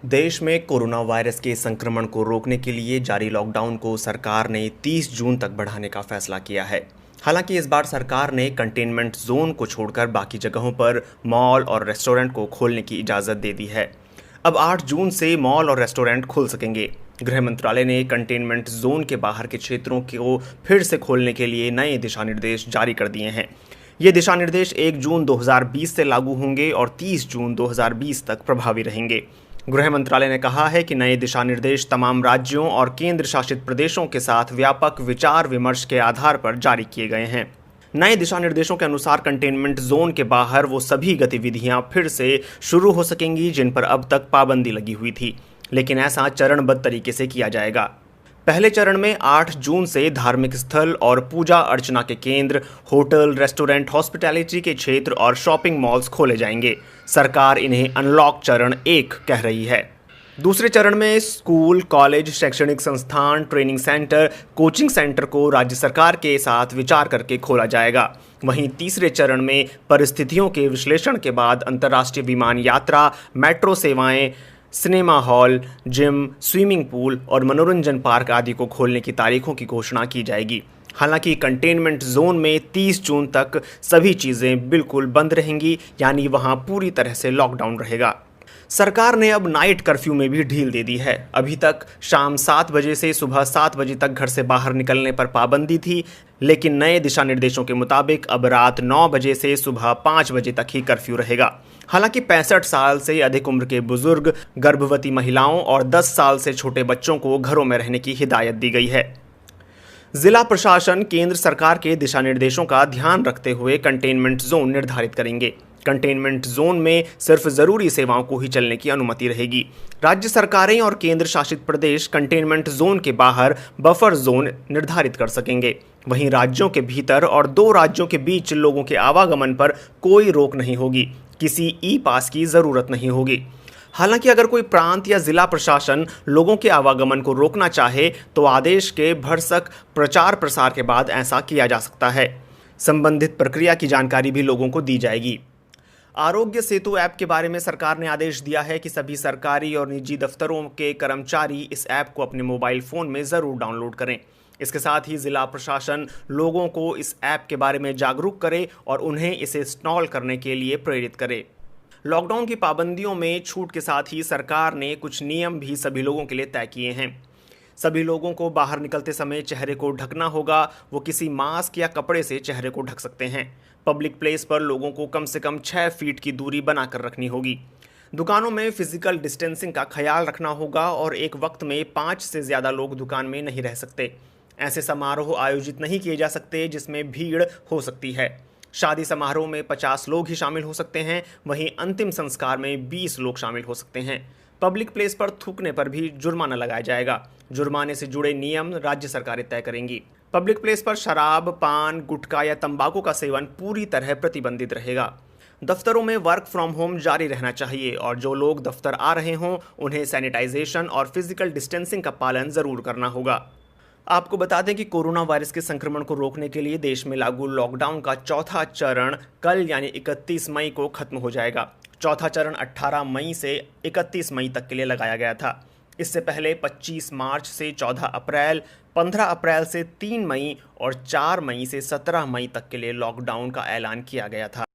देश में corona virus के संक्रमण को रोकने के लिए जारी लॉकडाउन को सरकार ने 30 जून तक बढ़ाने का फैसला किया है। हालांकि इस बार सरकार ने कंटेनमेंट जोन को छोड़कर बाकी जगहों पर मॉल और रेस्टोरेंट को खोलने की इजाज़त दे दी है। अब 8 जून से मॉल और रेस्टोरेंट खुल सकेंगे। गृह मंत्रालय ने कंटेनमेंट जोन के बाहर के क्षेत्रों को फिर से खोलने के लिए नए दिशा निर्देश जारी कर दिए हैं। ये दिशा निर्देश 1 जून 2020 से लागू होंगे और 30 जून 2020 तक प्रभावी रहेंगे। गृह मंत्रालय ने कहा है कि नए दिशा निर्देश तमाम राज्यों और केंद्र शासित प्रदेशों के साथ व्यापक विचार विमर्श के आधार पर जारी किए गए हैं। नए दिशा निर्देशों के अनुसार कंटेनमेंट जोन के बाहर वो सभी गतिविधियां फिर से शुरू हो सकेंगी जिन पर अब तक पाबंदी लगी हुई थी, लेकिन ऐसा चरणबद्ध तरीके से किया जाएगा। पहले चरण में 8 जून से धार्मिक स्थल और पूजा अर्चना के केंद्र, होटल, रेस्टोरेंट, हॉस्पिटैलिटी के क्षेत्र और शॉपिंग मॉल्स खोले जाएंगे। सरकार इन्हें अनलॉक चरण 1 कह रही है। दूसरे चरण में स्कूल, कॉलेज, शैक्षणिक संस्थान, ट्रेनिंग सेंटर, कोचिंग सेंटर को राज्य सरकार के साथ विचार करके खोला जाएगा। वहीं तीसरे चरण में परिस्थितियों के विश्लेषण के बाद अंतर्राष्ट्रीय विमान यात्रा, मेट्रो सेवाएं, cinema hall, gym, swimming pool और मनोरंजन पार्क आदि को खोलने की तारीखों की घोषणा की जाएगी। हालांकि कंटेनमेंट जोन में 30 जून तक सभी चीज़ें बिल्कुल बंद रहेंगी, यानी वहां पूरी तरह से लॉकडाउन रहेगा। सरकार ने अब नाइट कर्फ्यू में भी ढील दे दी है। अभी तक शाम 7 बजे से सुबह 7 बजे तक घर से बाहर निकलने पर पाबंदी थी, लेकिन नए दिशा निर्देशों के मुताबिक अब रात 9 बजे से सुबह 5 बजे तक ही कर्फ्यू रहेगा। हालांकि 65 साल से अधिक उम्र के बुजुर्ग, गर्भवती महिलाओं और 10 साल से छोटे बच्चों को घरों में रहने की हिदायत दी गई है। जिला प्रशासन केंद्र सरकार के दिशा निर्देशों का ध्यान रखते हुए कंटेनमेंट जोन निर्धारित करेंगे। कंटेनमेंट जोन में सिर्फ जरूरी सेवाओं को ही चलने की अनुमति रहेगी। राज्य सरकारें और केंद्र शासित प्रदेश कंटेनमेंट जोन के बाहर बफर जोन निर्धारित कर सकेंगे। वहीं राज्यों के भीतर और 2 राज्यों के बीच लोगों के आवागमन पर कोई रोक नहीं होगी। किसी ई पास की जरूरत नहीं होगी। हालांकि अगर कोई प्रांत या जिला प्रशासन लोगों के आवागमन को रोकना चाहे तो आदेश के भरसक प्रचार प्रसार के बाद ऐसा किया जा सकता है। संबंधित प्रक्रिया की जानकारी भी लोगों को दी जाएगी। आरोग्य सेतु ऐप के बारे में सरकार ने आदेश दिया है कि सभी सरकारी और निजी दफ्तरों के कर्मचारी इस ऐप को अपने मोबाइल फ़ोन में ज़रूर डाउनलोड करें। इसके साथ ही जिला प्रशासन लोगों को इस ऐप के बारे में जागरूक करे और उन्हें इसे इंस्टॉल करने के लिए प्रेरित करे। लॉकडाउन की पाबंदियों में छूट के साथ ही सरकार ने कुछ नियम भी सभी लोगों के लिए तय किए हैं। सभी लोगों को बाहर निकलते समय चेहरे को ढकना होगा। वो किसी मास्क या कपड़े से चेहरे को ढक सकते हैं। पब्लिक प्लेस पर लोगों को कम से कम 6 फीट की दूरी बनाकर रखनी होगी। दुकानों में फिजिकल डिस्टेंसिंग का ख्याल रखना होगा और एक वक्त में 5 से ज़्यादा लोग दुकान में नहीं रह सकते। ऐसे समारोह आयोजित नहीं किए जा सकते जिसमें भीड़ हो सकती है। शादी समारोह में 50 लोग ही शामिल हो सकते हैं। वहीं अंतिम संस्कार में 20 लोग शामिल हो सकते हैं। पब्लिक प्लेस पर थूकने पर भी जुर्माना लगाया जाएगा। जुर्माने से जुड़े नियम राज्य सरकारें तय करेंगी। पब्लिक प्लेस पर शराब, पान, गुटखा या तंबाकू का सेवन पूरी तरह प्रतिबंधित रहेगा। दफ्तरों में वर्क फ्रॉम होम जारी रहना चाहिए और जो लोग दफ्तर आ रहे हों उन्हें सैनिटाइजेशन और फिजिकल डिस्टेंसिंग का पालन ज़रूर करना होगा। आपको बता दें कि कोरोना वायरस के संक्रमण को रोकने के लिए देश में लागू लॉकडाउन का चौथा चरण कल यानी 31 मई को खत्म हो जाएगा। चौथा चरण 18 मई से 31 मई तक के लिए लगाया गया था। इससे पहले 25 मार्च से 14 अप्रैल, 15 अप्रैल से 3 मई और 4 मई से 17 मई तक के लिए लॉकडाउन का ऐलान किया गया था।